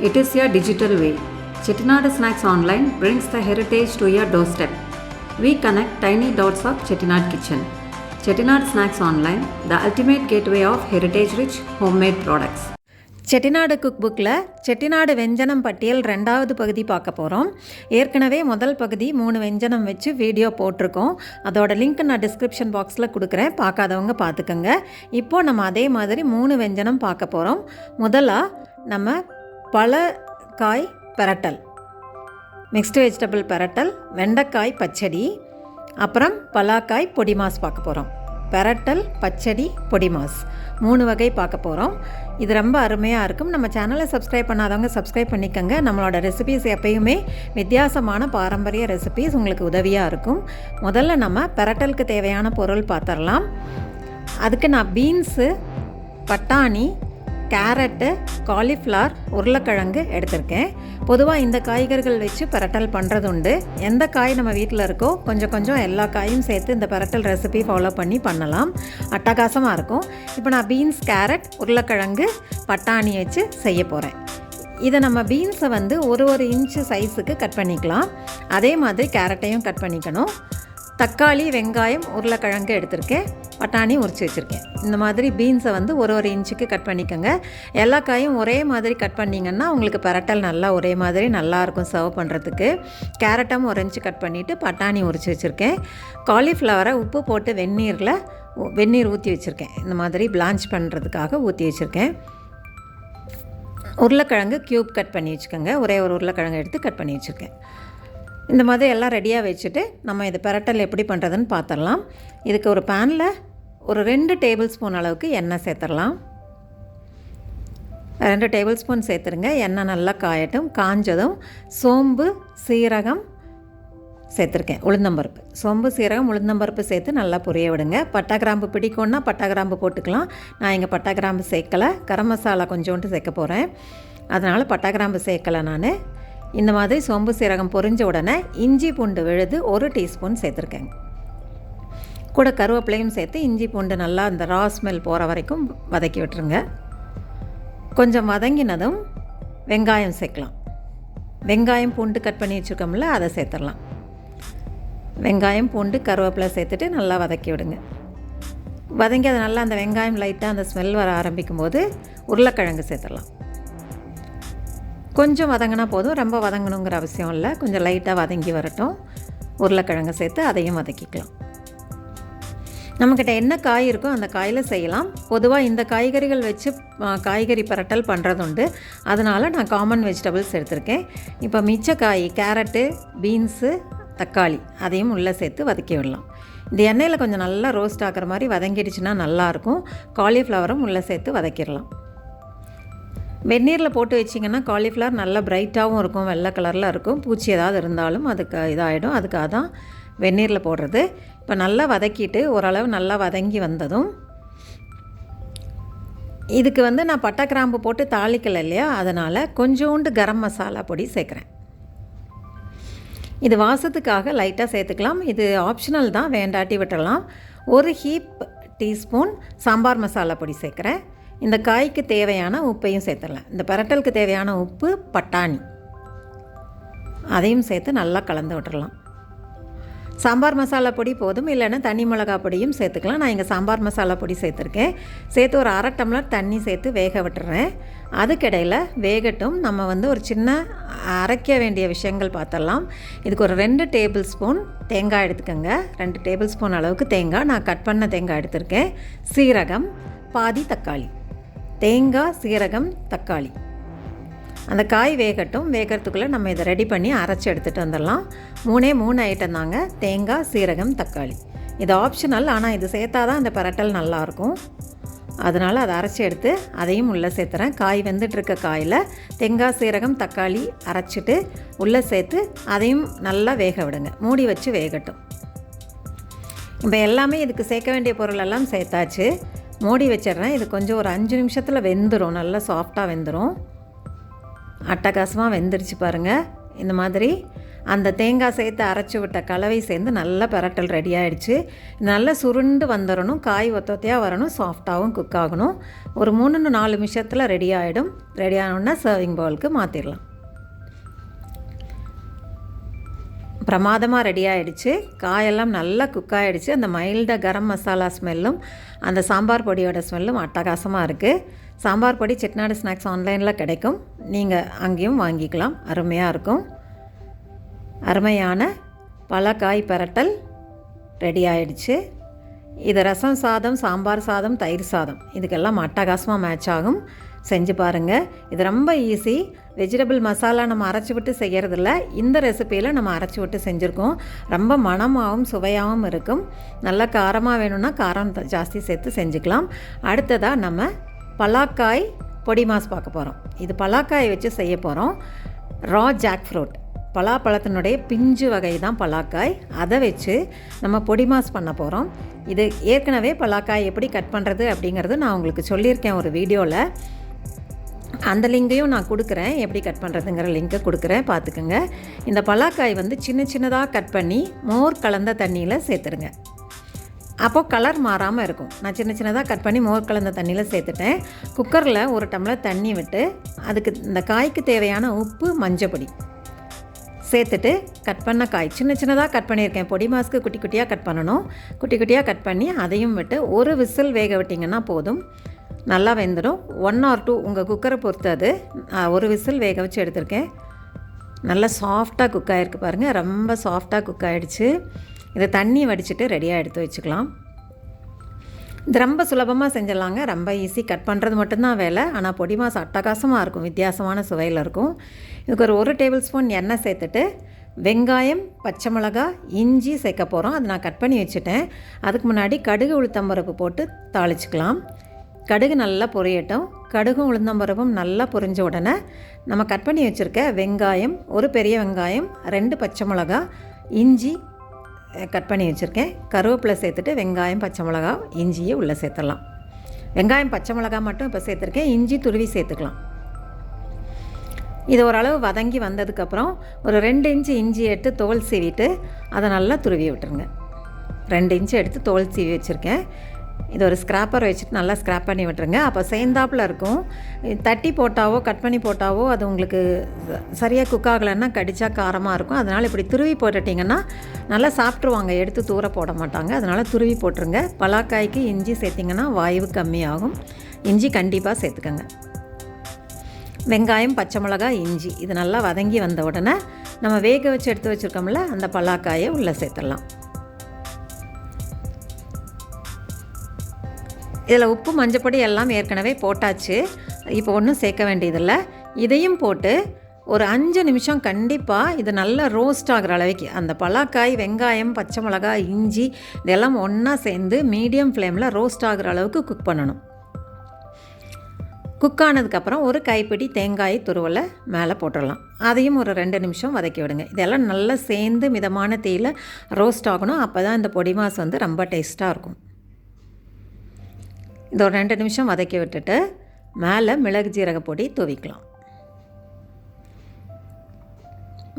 It is a digital way. Chettinad Snacks Online brings the heritage to your doorstep. We connect tiny dots of Chettinad kitchen. Chettinad Snacks Online, the ultimate gateway of heritage-rich homemade products. Chettinad cook புக்கில் செட்டிநாடு வெஞ்சனம் பட்டியல் 2வது பகுதி பார்க்க போகிறோம். ஏற்கனவே முதல் பகுதி 3 வெஞ்சனம் வச்சு வீடியோ போட்டிருக்கோம். அதோட லிங்க் நான் டிஸ்கிரிப்ஷன் பாக்ஸில் கொடுக்குறேன், பார்க்காதவங்க பார்த்துக்கோங்க. இப்போது நம்ம அதே மாதிரி 3 வெஞ்சனம் பார்க்க போகிறோம். முதலாக நம்ம பழக்காய் பெரட்டல், மிக்ஸ்டு வெஜிடபிள் பெரட்டல், வெண்டைக்காய் பச்சடி, அப்புறம் பலாக்காய் பொடிமாஸ் பார்க்க போகிறோம். பெரட்டல், பச்சடி, பொடிமாஸ் 3 வகை பார்க்க போகிறோம். இது ரொம்ப அருமையாக இருக்கும். நம்ம சேனலை சப்ஸ்கிரைப் பண்ணாதவங்க சப்ஸ்கிரைப் பண்ணிக்கோங்க. நம்மளோட ரெசிபீஸ் எப்பயுமே வித்தியாசமான பாரம்பரிய ரெசிபீஸ் உங்களுக்கு உதவியாக இருக்கும். முதல்ல நம்ம பெரட்டலுக்கு தேவையான பொருள் பார்த்துடலாம். அதுக்கு நான் பீன்ஸு, பட்டாணி, கேரட்டு, காலிஃப்ளவர், உருளைக்கிழங்கு எடுத்திருக்கேன். பொதுவாக இந்த காய்கறிகள் வச்சு பெரட்டல் பண்ணுறது உண்டு. எந்த காய் நம்ம வீட்டில் இருக்கோ கொஞ்சம் எல்லா காயும் சேர்த்து இந்த பெரட்டல் ரெசிபி ஃபாலோ பண்ணி பண்ணலாம், அட்டகாசமாக இருக்கும். இப்போ நான் பீன்ஸ், கேரட், உருளைக்கிழங்கு, பட்டாணி வச்சு செய்ய போகிறேன். இதை நம்ம பீன்ஸை வந்து ஒரு இன்ச்சு சைஸுக்கு கட் பண்ணிக்கலாம். அதே மாதிரி கேரட்டையும் கட் பண்ணிக்கணும். தக்காளி, வெங்காயம், உருளைக்கிழங்கு எடுத்திருக்கேன். பட்டாணி உரித்து வச்சுருக்கேன். இந்த மாதிரி பீன்ஸை வந்து ஒரு இன்ச்சுக்கு கட் பண்ணிக்கோங்க. எல்லா காயும் ஒரே மாதிரி கட் பண்ணிங்கன்னா உங்களுக்கு பெரட்டல் நல்லா ஒரே மாதிரி நல்லாயிருக்கும் சர்வ் பண்ணுறதுக்கு. கேரட்டும் 1 இன்ச்சு கட் பண்ணிவிட்டு பட்டாணி உரித்து வச்சுருக்கேன். காலிஃப்ளவரை உப்பு போட்டு வெந்நீர் ஊற்றி வச்சுருக்கேன். இந்த மாதிரி பிளான்ச் பண்ணுறதுக்காக ஊற்றி வச்சுருக்கேன். உருளைக்கிழங்கு க்யூப் கட் பண்ணி வச்சுக்கோங்க. ஒரு உருளைக்கிழங்கு எடுத்து கட் பண்ணி வச்சுருக்கேன். இந்த மாதிரி எல்லாம் ரெடியாக வச்சுட்டு நம்ம இது பெரட்டல் எப்படி பண்ணுறதுன்னு பார்த்துடலாம். இதுக்கு ஒரு பேனில் ஒரு 2 டேபிள் ஸ்பூன் அளவுக்கு எண்ணெய் சேர்த்துடலாம். 2 டேபிள் ஸ்பூன் சேர்த்துருங்க. எண்ணெய் நல்லா காயட்டும். காஞ்சதும் சோம்பு, சீரகம் சேர்த்துருக்கேன். உளுந்தம்பருப்பு, சோம்பு, சீரகம், உளுந்தம்பருப்பு சேர்த்து நல்லா பொரிய விடுங்க. பட்டை கிராம்பு பிடிக்கும்னா பட்டை கிராம்பு போட்டுக்கலாம். நான் இங்கே பட்டை கிராம்பு சேர்க்கலை. கரம் மசாலா கொஞ்சோண்டு சேர்க்க போகிறேன், அதனால் பட்டை கிராம்பு சேர்க்கலை நான். இந்த மாதிரி சோம்பு, சீரகம் பொரிஞ்ச உடனே இஞ்சி பூண்டு விழுது 1 டீஸ்பூன் சேர்த்துருக்கேங்க. கூட கருவேப்பிலையும் சேர்த்து இஞ்சி பூண்டு நல்லா அந்த ரா ஸ்மெல் போகிற வரைக்கும் வதக்கி விட்டுருங்க. கொஞ்சம் வதங்கினதும் வெங்காயம் சேர்க்கலாம். வெங்காயம், பூண்டு கட் பண்ணி வச்சுருக்கோம்ல, அதை சேர்த்துடலாம். வெங்காயம், பூண்டு, கருவேப்பிலை சேர்த்துட்டு நல்லா வதக்கி விடுங்க. வதங்கி அது நல்லா அந்த வெங்காயம் லைட்டாக அந்த ஸ்மெல் வர ஆரம்பிக்கும் போது உருளைக்கிழங்கு சேர்த்துடலாம். கொஞ்சம் வதங்கினா போதும், ரொம்ப வதங்கணுங்கிற அவசியம் இல்லை. கொஞ்சம் லைட்டாக வதங்கி வரட்டும். உருளைக்கிழங்கு சேர்த்து அதையும் வதக்கிக்கலாம். நம்மக்கிட்ட என்ன காய் இருக்கோ அந்த காயில் செய்யலாம். பொதுவாக இந்த காய்கறிகள் வச்சு காய்கறி பெரட்டல் பண்ணுறது உண்டு, அதனால் நான் காமன் வெஜிடபிள்ஸ் எடுத்திருக்கேன். இப்போ மிச்ச காய் கேரட்டு, பீன்ஸு, தக்காளி அதையும் உள்ளே சேர்த்து வதக்கி விடலாம். இந்த எண்ணெயில் கொஞ்சம் நல்லா ரோஸ்ட் ஆகிற மாதிரி வதங்கிடுச்சுன்னா நல்லாயிருக்கும். காலிஃப்ளவரும் உள்ளே சேர்த்து வதக்கிடலாம். வெந்நீரில் போட்டு வச்சிங்கன்னா காலிஃப்ளவர் நல்லா பிரைட்டாகவும் இருக்கும், வெள்ளை கலரில் இருக்கும். பூச்சி ஏதாவது இருந்தாலும் அதுக்கு இதாகிடும். அதுக்காக தான் வெந்நீரில் போடுறது. இப்போ நல்லா வதக்கிட்டு ஓரளவு நல்லா வதங்கி வந்ததும் இதுக்கு வந்து நான் பட்டை கிராம்பு போட்டு தாளிக்கலை இல்லையா, அதனால் கொஞ்சோண்டு கரம் மசாலா பொடி சேர்க்குறேன். இது வாசத்துக்காக லைட்டாக சேர்த்துக்கலாம். இது ஆப்ஷனல் தான், வேண்டாட்டி விட்டுடலாம். 1 டீஸ்பூன் சாம்பார் மசாலா பொடி சேர்க்குறேன். இந்த காய்க்கு தேவையான உப்பையும் சேர்த்துடலாம். இந்த பெரட்டலுக்கு தேவையான உப்பு, பட்டாணி அதையும் சேர்த்து நல்லா கலந்து விட்டுடலாம். சாம்பார் மசாலா பொடி போதும், இல்லைன்னா தனி மிளகா பொடியும் சேர்த்துக்கலாம். நான் இங்கே சாம்பார் மசாலா பொடி சேர்த்துருக்கேன். சேர்த்து ஒரு 1/2 டம்ளர் தண்ணி சேர்த்து வேக விட்டுறேன். அதுக்கிடையில் வேகட்டும். நம்ம வந்து ஒரு சின்ன அரைக்க வேண்டிய விஷயங்கள் பார்த்துடலாம். இதுக்கு ஒரு 2 டேபிள் ஸ்பூன் தேங்காய் எடுத்துக்கோங்க. 2 டேபிள் ஸ்பூன் அளவுக்கு தேங்காய், நான் கட் பண்ண தேங்காய் எடுத்திருக்கேன். சீரகம், பாதி தக்காளி. தேங்காய், சீரகம், தக்காளி. அந்த காய் வேகட்டும். வேகிறதுக்குள்ளே நம்ம இதை ரெடி பண்ணி அரைச்சி எடுத்துகிட்டு வந்துடலாம். 3 ஐட்டம் தாங்க, தேங்காய், சீரகம், தக்காளி. இது ஆப்ஷனல், ஆனால் இது சேர்த்தா தான் இந்த பெரட்டல் நல்லாயிருக்கும். அதனால் அதை அரைச்சி எடுத்து அதையும் உள்ளே சேர்த்துறேன். காய் வெந்துட்டுருக்க காயில் தேங்காய், சீரகம், தக்காளி அரைச்சிட்டு உள்ளே சேர்த்து அதையும் நல்லா வேக விடுங்க. மூடி வச்சு வேகட்டும். இப்போ எல்லாமே இதுக்கு சேர்க்க வேண்டிய பொருளெல்லாம் சேர்த்தாச்சு. மூடி வச்சிடுறேன். இது கொஞ்சம் ஒரு 5 நிமிஷத்தில் வெந்துடும். நல்லா சாஃப்டாக வெந்துடும். அட்டகாசமாக வெந்துருச்சு பாருங்கள். இந்த மாதிரி அந்த தேங்காய் சேர்த்து அரைச்சி விட்ட கலவை சேர்ந்து நல்லா பிரட்டல் ரெடி ஆகிடுச்சு. நல்லா சுருண்டு வந்துடணும், காய் ஒத்தொத்தையாக வரணும், சாஃப்டாகவும் குக் ஆகணும். ஒரு 3-4 நிமிஷத்தில் ரெடி ஆகிடும். ரெடி ஆனோன்னா சர்விங் பவுலுக்கு மாற்றிடலாம். பிரமாதமாக ரெடி ஆகிடுச்சு. காயெல்லாம் நல்லா குக் ஆகிடுச்சு. அந்த மைல்டாக கரம் மசாலா ஸ்மெல்லும் அந்த சாம்பார் பொடியோட ஸ்மெல்லும் அட்டகாசமாக இருக்குது. சாம்பார் பொடி செட்டிநாடு ஸ்நாக்ஸ் ஆன்லைனில் கிடைக்கும், நீங்கள் அங்கேயும் வாங்கிக்கலாம். அருமையாக இருக்கும். அருமையான பலகாய் பிரட்டல் ரெடி ஆகிடுச்சு. இது ரசம் சாதம், சாம்பார் சாதம், தயிர் சாதம் இதுக்கெல்லாம் அட்டகாசமாக மேட்ச் ஆகும். செஞ்சு பாருங்கள். இது ரொம்ப ஈஸி. வெஜிடபிள் மசாலா நம்ம அரைச்சி விட்டு செய்கிறதில்ல, இந்த ரெசிப்பியில் நம்ம அரைச்சி விட்டு செஞ்சுருக்கோம். ரொம்ப மணமாகவும் சுவையாகவும் இருக்கும். நல்லா காரமாக வேணும்னா காரம் ஜாஸ்தி சேர்த்து செஞ்சுக்கலாம். அடுத்ததாக நம்ம பலாக்காய் பொடி மாஸ் பார்க்க போகிறோம். இது பலாக்காயை வச்சு செய்ய போகிறோம். ரா ஜாக் ஃப்ரூட், பலாப்பழத்தினுடைய பிஞ்சு வகை தான் பலாக்காய். அதை வச்சு நம்ம பொடி மாஸ் பண்ண போகிறோம். இது ஏற்கனவே பலாக்காய் எப்படி கட் பண்ணுறது அப்படிங்கிறது நான் உங்களுக்கு சொல்லியிருக்கேன் ஒரு வீடியோவில். அந்த லிங்கையும் நான் கொடுக்குறேன், எப்படி கட் பண்ணுறதுங்கிற லிங்க்கை கொடுக்குறேன், பார்த்துக்குங்க. இந்த பலாக்காய் வந்து சின்ன சின்னதாக கட் பண்ணி மோர் கலந்த தண்ணியில் சேர்த்துருங்க. அப்போது கலர் மாறாமல் இருக்கும். நான் சின்ன சின்னதாக கட் பண்ணி மோர் கலந்த தண்ணியில் சேர்த்துட்டேன். குக்கரில் 1 டம்ளர் தண்ணி விட்டு அதுக்கு இந்த காய்க்கு தேவையான உப்பு, மஞ்சப்பொடி சேர்த்துட்டு கட் பண்ண காய் சின்ன சின்னதாக கட் பண்ணியிருக்கேன். பொடி மாஸ்க்கு குட்டி குட்டியாக கட் பண்ணணும். குட்டி குட்டியாக கட் பண்ணி அதையும் விட்டு ஒரு விசில் வேக விட்டிங்கன்னா போதும், நல்லா வெந்துடும். 1 or 2 உங்கள் குக்கரை பொறுத்து அது. ஒரு விசில் வேக வச்சு எடுத்திருக்கேன். நல்லா சாஃப்டாக குக் ஆகிருக்கு பாருங்கள். ரொம்ப சாஃப்டாக குக் ஆகிடுச்சு. இதை தண்ணி வடிச்சிட்டு ரெடியாக எடுத்து வச்சுக்கலாம். இது ரொம்ப சுலபமாக செஞ்சிடலாங்க. ரொம்ப ஈஸி. கட் பண்ணுறது மட்டும்தான் வேலை. ஆனால் பொடி மாஸ் அட்டகாசமாக இருக்கும், வித்தியாசமான சுவையில் இருக்கும். இதுக்கு ஒரு 1 டேபிள் ஸ்பூன் எண்ணெய் சேர்த்துட்டு வெங்காயம், பச்சை மிளகாய், இஞ்சி சேர்க்க போகிறோம். அது நான் கட் பண்ணி வச்சுட்டேன். அதுக்கு முன்னாடி கடுகு உளுத்தம்பருப்பு போட்டு தாளிச்சிக்கலாம். கடுகு நல்லா பொரியட்டும். கடுகும் உளுந்தம்பருப்பும் நல்லா பொரிஞ்ச உடனே நம்ம கட் பண்ணி வச்சுருக்க வெங்காயம், ஒரு பெரிய வெங்காயம், 2 பச்சை மிளகாய், இஞ்சி கட் பண்ணி வச்சுருக்கேன், கருவேப்பிலை சேர்த்துட்டு வெங்காயம், பச்சை மிளகா, இஞ்சியை உள்ளே சேர்த்துடலாம். வெங்காயம், பச்சை மிளகா மட்டும் இப்போ சேர்த்துருக்கேன். இஞ்சி துருவி சேர்த்துக்கலாம். இது ஓரளவு வதங்கி வந்ததுக்கப்புறம் ஒரு 2 இன்ச்சு இஞ்சி எடுத்து தோல் சீவிட்டு அதை நல்லா துருவி விட்டுருங்க. 2 இன்ச்சு எடுத்து தோல் சீவி வச்சுருக்கேன். இது ஒரு ஸ்க்ராப்பர் வச்சுட்டு நல்லா ஸ்க்ராப் பண்ணி விட்டுருங்க. அப்போ சேர்ந்தாப்பில் இருக்கும். தட்டி போட்டாவோ கட் பண்ணி போட்டாவோ அது உங்களுக்கு சரியாக குக் ஆகலைன்னா கடிச்சா காரமாக இருக்கும். அதனால் இப்படி துருவி போட்டுட்டிங்கன்னா நல்லா சாப்பிட்ருவாங்க, எடுத்து தூர போட மாட்டாங்க. அதனால் துருவி போட்டுருங்க. பலாக்காய்க்கு இஞ்சி சேர்த்திங்கன்னா வாய்வு கம்மியாகும். இஞ்சி கண்டிப்பாக சேர்த்துக்கங்க. வெங்காயம், பச்சை மிளகாய், இஞ்சி இது நல்லா வதங்கி வந்த உடனே நம்ம வேக வச்சு எடுத்து வச்சுருக்கோம்ல அந்த பலாக்காயை உள்ளே சேர்த்துடலாம். இதில் உப்பு, மஞ்சப்பொடி எல்லாம் ஏற்கனவே போட்டாச்சு. இப்போ ஒன்றும் சேர்க்க வேண்டியதில்லை. இதையும் போட்டு ஒரு 5 நிமிஷம் கண்டிப்பாக இது நல்லா ரோஸ்ட் ஆகிற அளவுக்கு அந்த பலாக்காய், வெங்காயம், பச்சை மிளகாய், இஞ்சி இதெல்லாம் ஒன்றா சேர்ந்து மீடியம் ஃப்ளேமில் ரோஸ்ட் ஆகிற அளவுக்கு குக் பண்ணணும். குக் ஆனதுக்கப்புறம் ஒரு கைப்பிடி தேங்காய் துருவலை மேலே போட்டுடலாம். அதையும் ஒரு 2 நிமிஷம் வதக்கி விடுங்க. இதெல்லாம் நல்லா சேர்ந்து மிதமான தீயில் ரோஸ்ட் ஆகணும். அப்போ தான் இந்த பொடி மாஸ் வந்து ரொம்ப டேஸ்ட்டாக இருக்கும். இந்த ஒரு 2 நிமிஷம் வதக்கி விட்டுட்டு மேலே மிளகு ஜீரக பொடி தூவிக்கலாம்.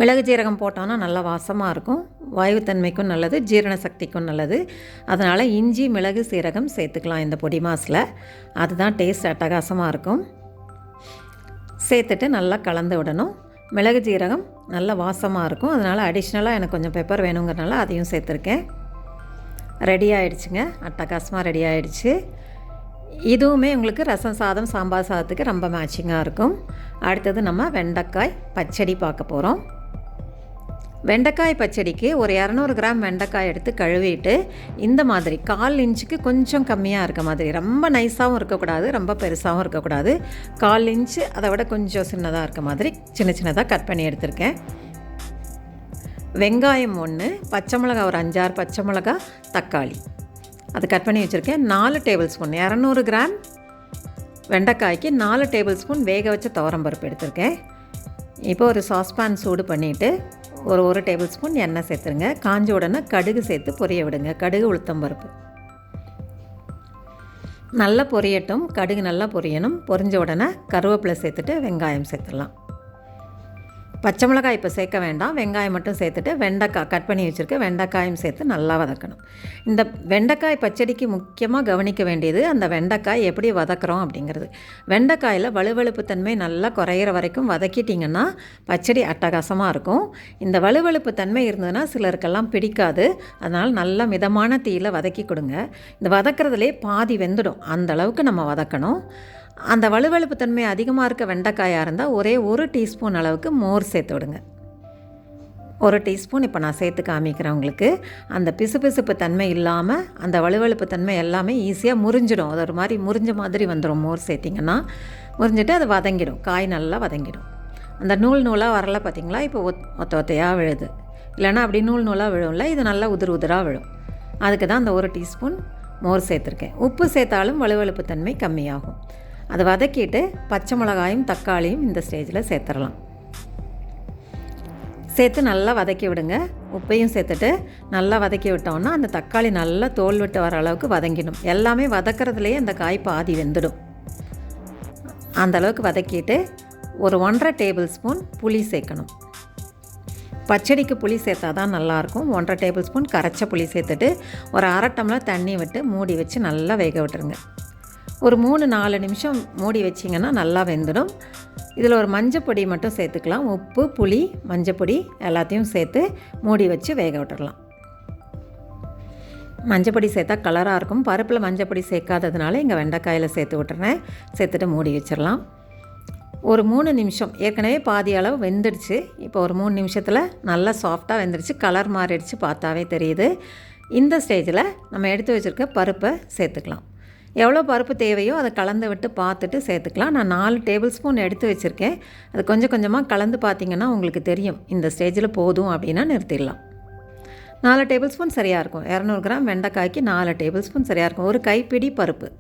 மிளகு ஜீரகம் போட்டோன்னா நல்லா வாசமாக இருக்கும். வாயுத்தன்மைக்கும் நல்லது, ஜீரண சக்திக்கும் நல்லது. அதனால் இஞ்சி, மிளகு, சீரகம் சேர்த்துக்கலாம் இந்த பொடி மாஸில். அதுதான் டேஸ்ட் அட்டகாசமாக இருக்கும். சேர்த்துட்டு நல்லா கலந்து விடணும். மிளகு ஜீரகம் நல்லா வாசமாக இருக்கும். அதனால் அடிஷ்னலாக எனக்கு கொஞ்சம் பெப்பர் வேணுங்கிறனால அதையும் சேர்த்துருக்கேன். ரெடி ஆகிடுச்சுங்க. அட்டகாசமாக ரெடி ஆகிடுச்சு. இதுவுமே உங்களுக்கு ரசம் சாதம், சாம்பார் சாதத்துக்கு ரொம்ப மேட்சிங்காக இருக்கும். அடுத்தது நம்ம வெண்டைக்காய் பச்சடி பார்க்க போகிறோம். வெண்டைக்காய் பச்சடிக்கு ஒரு 200 கிராம் வெண்டைக்காய் எடுத்து கழுவிட்டு இந்த மாதிரி 1/4 இன்ச்சுக்கு கொஞ்சம் கம்மியாக இருக்க மாதிரி, ரொம்ப நைஸாகவும் இருக்கக்கூடாது, ரொம்ப பெருசாகவும் இருக்கக்கூடாது, 1/4 இன்ச்சு அதை விட கொஞ்சம் சின்னதாக இருக்க மாதிரி சின்ன சின்னதாக கட் பண்ணி எடுத்திருக்கேன். வெங்காயம் 1, பச்சை மிளகா ஒரு 5-6 பச்சை மிளகா, தக்காளி அது கட் பண்ணி வச்சுருக்கேன். 4 டேபிள் ஸ்பூன் 200 கிராம் வெண்டைக்காய்க்கு 4 டேபிள் ஸ்பூன் வேக வச்ச துவரம்பருப்பு எடுத்திருக்கேன். இப்போ ஒரு சாஸ்பேன் சூடு பண்ணிவிட்டு ஒரு 1 டேபிள் ஸ்பூன் எண்ணெய் சேர்த்துருங்க. காஞ்ச உடனே கடுகு சேர்த்து பொரிய விடுங்க. கடுகு, உளுத்தம்பருப்பு நல்லா பொரியட்டும். கடுகு நல்லா பொரியணும். பொரிஞ்ச உடனே கருவேப்பிலை சேர்த்துட்டு வெங்காயம் சேர்த்துடலாம். பச்சை மிளகாய் இப்போ சேர்க்க வேண்டாம், வெங்காயம் மட்டும் சேர்த்துட்டு வெண்டைக்காய் கட் பண்ணி வச்சுருக்க வெண்டைக்காயும் சேர்த்து நல்லா வதக்கணும். இந்த வெண்டைக்காய் பச்சடிக்கு முக்கியமாக கவனிக்க வேண்டியது அந்த வெண்டைக்காய் எப்படி வதக்குறோம் அப்படிங்கிறது. வெண்டைக்காயில் வழுவழுப்பு தன்மை நல்லா குறையிற வரைக்கும் வதக்கிட்டிங்கன்னா பச்சடி அட்டகாசமாக இருக்கும். இந்த வழுவழுப்பு தன்மை இருந்ததுன்னா சிலருக்கெல்லாம் பிடிக்காது. அதனால் நல்லா மிதமான தீயில் வதக்கி கொடுங்க. இந்த வதக்கிறதுலே பாதி வெந்துடும், அந்த அளவுக்கு நம்ம வதக்கணும். அந்த வழுவழுப்பு தன்மை அதிகமாக இருக்க வெண்டைக்காயாக இருந்தால் ஒரே 1 டீஸ்பூன் அளவுக்கு மோர் சேர்த்து விடுங்க. 1 டீஸ்பூன் இப்போ நான் சேர்த்து காமிக்கிறேன் உங்களுக்கு. அந்த பிசுபிசுப்பு தன்மை இல்லாமல் அந்த வழுவழுப்பு தன்மை எல்லாமே ஈஸியாக முறிஞ்சிடும். அது ஒரு மாதிரி முறிஞ்ச மாதிரி வந்துடும். மோர் சேர்த்திங்கன்னா முறிஞ்சிட்டு அது வதங்கிடும், காய் நல்லா வதங்கிடும். அந்த நூல் நூலாக வரல பார்த்திங்களா, இப்போ ஒத்த ஒத்தையாக விழுது. இல்லைனா அப்படி நூல் நூலாக விழும்ல, இது நல்லா உதிராக விழும். அதுக்கு தான் அந்த 1 டீஸ்பூன் மோர் சேர்த்துருக்கேன். உப்பு சேர்த்தாலும் வழுவழுப்பு தன்மை கம்மியாகும். அதை வதக்கிட்டு பச்சை மிளகாயும் தக்காளியும் இந்த ஸ்டேஜில் சேர்த்துடலாம். சேர்த்து நல்லா வதக்கி விடுங்க. உப்பையும் சேர்த்துட்டு நல்லா வதக்கி விட்டோம்னா அந்த தக்காளி நல்லா தோல் விட்டு வர அளவுக்கு வதங்கிடும். எல்லாமே வதக்கிறதுலேயே அந்த காய் பாதி வெந்துடும். அந்தளவுக்கு வதக்கிட்டு ஒரு 1.5 டேபிள் ஸ்பூன் புளி சேர்க்கணும். பச்சடிக்கு புளி சேர்த்தா தான் நல்லாயிருக்கும். 1.5 டேபிள் ஸ்பூன் கரைச்ச புளி சேர்த்துட்டு ஒரு 1/2 டம்ளர் தண்ணி விட்டு மூடி வச்சு நல்லா வேக விட்டுருங்க. ஒரு 3-4 நிமிஷம் மூடி வச்சிங்கன்னா நல்லா வெந்துடும். இதில் ஒரு மஞ்சப்பொடி மட்டும் சேர்த்துக்கலாம். உப்பு, புளி, மஞ்சப்பொடி எல்லாத்தையும் சேர்த்து மூடி வச்சு வேக விட்டுடலாம். மஞ்சப்பொடி சேர்த்தா கலராக இருக்கும். பருப்பில் மஞ்சப்பொடி சேர்க்காததுனால இங்கே வெண்டைக்காயில் சேர்த்து விட்டுறேன். சேர்த்துட்டு மூடி வச்சிடலாம். ஒரு 3 நிமிஷம், ஏற்கனவே பாதி அளவு வெந்துடுச்சு. இப்போ ஒரு 3 நிமிஷத்தில் நல்லா சாஃப்டாக வெந்துடுச்சு. கலர் மாறிடுச்சு, பார்த்தாவே தெரியுது. இந்த ஸ்டேஜில் நம்ம எடுத்து வச்சுருக்க பருப்பை சேர்த்துக்கலாம். எவ்வளோ பருப்பு தேவையோ அதை கலந்து விட்டு பார்த்துட்டு சேர்த்துக்கலாம். நான் 4 டேபிள் ஸ்பூன் எடுத்து வச்சுருக்கேன். அது கொஞ்சம் கொஞ்சமாக கலந்து பார்த்திங்கன்னா உங்களுக்கு தெரியும். இந்த ஸ்டேஜில் போதும் அப்படின்னா நிறுத்திடலாம். 4 டேபிள் ஸ்பூன் சரியாக இருக்கும். 200 கிராம் வெண்டைக்காய்க்கு 4 டேபிள் ஸ்பூன் சரியாக இருக்கும். ஒரு கைப்பிடி பருப்பு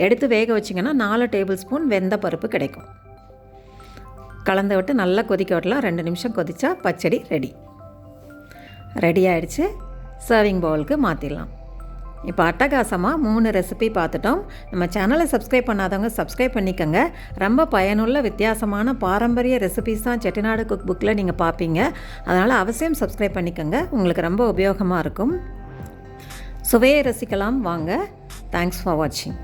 எடுத்து வேக வச்சிங்கன்னா 4 டேபிள் ஸ்பூன் வெந்த பருப்பு கிடைக்கும். கலந்து விட்டு நல்லா கொதிக்க விடலாம். 2 நிமிஷம் கொதித்தா பச்சடி ரெடி ஆகிடுச்சு. சர்விங் பவுலுக்கு மாற்றிடலாம். இப்போ அட்டகாசமாக 3 ரெசிபி பார்த்துட்டோம். நம்ம சேனலை சப்ஸ்கிரைப் பண்ணாதவங்க சப்ஸ்கிரைப் பண்ணிக்கோங்க. ரொம்ப பயனுள்ள வித்தியாசமான பாரம்பரிய ரெசிபிஸ் தான் செட்டிநாடு குக் புக்கில் நீங்கள் பார்ப்பீங்க. அதனால் அவசியம் சப்ஸ்கிரைப் பண்ணிக்கோங்க, உங்களுக்கு ரொம்ப உபயோகமாக இருக்கும். சுவையை ரசிக்கலாம் வாங்க. தேங்க்ஸ் ஃபார் வாட்சிங்.